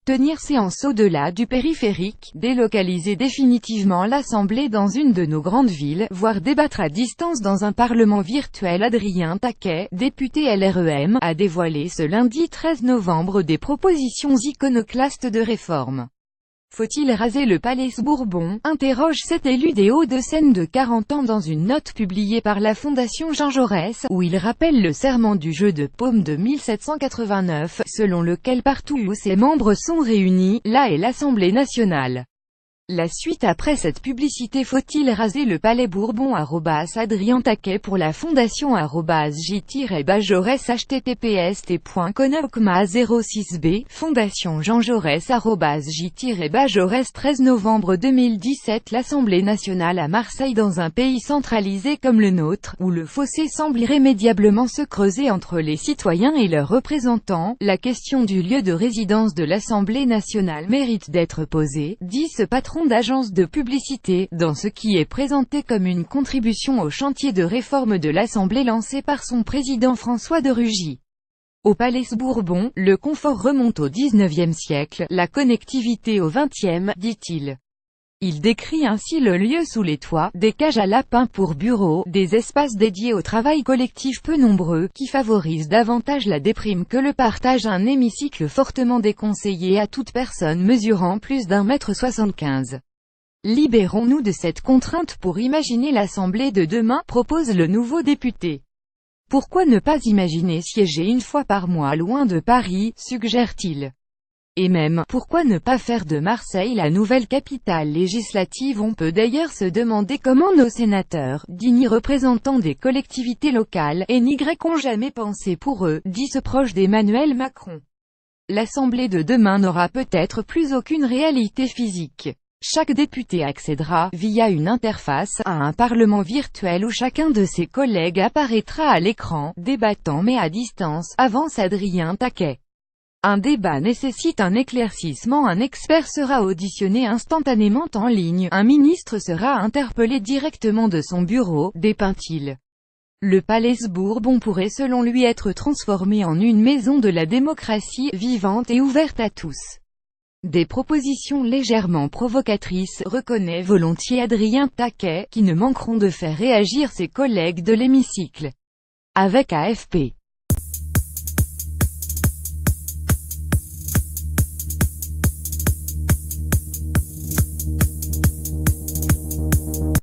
Tenir séance au-delà du périphérique, délocaliser définitivement l'Assemblée dans une de nos grandes villes, voire débattre à distance dans un parlement virtuel. Adrien Taquet, député LREM, a dévoilé ce lundi 13 novembre des propositions iconoclastes de réforme. Faut-il raser le Palais Bourbon? Interroge cet élu des Hauts-de-Seine de 40 ans dans une note publiée par la Fondation Jean Jaurès, où il rappelle le serment du jeu de paume de 1789, selon lequel partout où ses membres sont réunis, là est l'Assemblée nationale. La suite après cette publicité. Faut-il raser le Palais Bourbon? Adrien Taquet pour la Fondation j-jaurès https://t.conocma06b, Fondation Jean Jaurès j-jaurès 13 novembre 2017. L'Assemblée nationale à Marseille, dans un pays centralisé comme le nôtre, où le fossé semble irrémédiablement se creuser entre les citoyens et leurs représentants, la question du lieu de résidence de l'Assemblée nationale mérite d'être posée, dit ce patron d'agence de publicité, dans ce qui est présenté comme une contribution au chantier de réforme de l'Assemblée lancé par son président François de Rugy. Au Palais Bourbon, le confort remonte au XIXe siècle, la connectivité au XXe, dit-il. Il décrit ainsi le lieu sous les toits, des cages à lapins pour bureaux, des espaces dédiés au travail collectif peu nombreux, qui favorisent davantage la déprime que le partage, un hémicycle fortement déconseillé à toute personne mesurant plus d'1,75 m. Libérons-nous de cette contrainte pour imaginer l'Assemblée de demain, propose le nouveau député. Pourquoi ne pas imaginer siéger une fois par mois loin de Paris, suggère-t-il. Et même, pourquoi ne pas faire de Marseille la nouvelle capitale législative? On peut d'ailleurs se demander comment nos sénateurs, dignes représentants des collectivités locales, et n'y ont jamais pensé pour eux, dit ce proche d'Emmanuel Macron. L'Assemblée de demain n'aura peut-être plus aucune réalité physique. Chaque député accédera, via une interface, à un parlement virtuel où chacun de ses collègues apparaîtra à l'écran, débattant mais à distance, avance Adrien Taquet. Un débat nécessite un éclaircissement, un expert sera auditionné instantanément en ligne, un ministre sera interpellé directement de son bureau, dépeint-il. Le Palais Bourbon pourrait selon lui être transformé en une maison de la démocratie, vivante et ouverte à tous. Des propositions légèrement provocatrices, reconnaît volontiers Adrien Taquet, qui ne manqueront de faire réagir ses collègues de l'hémicycle. Avec AFP.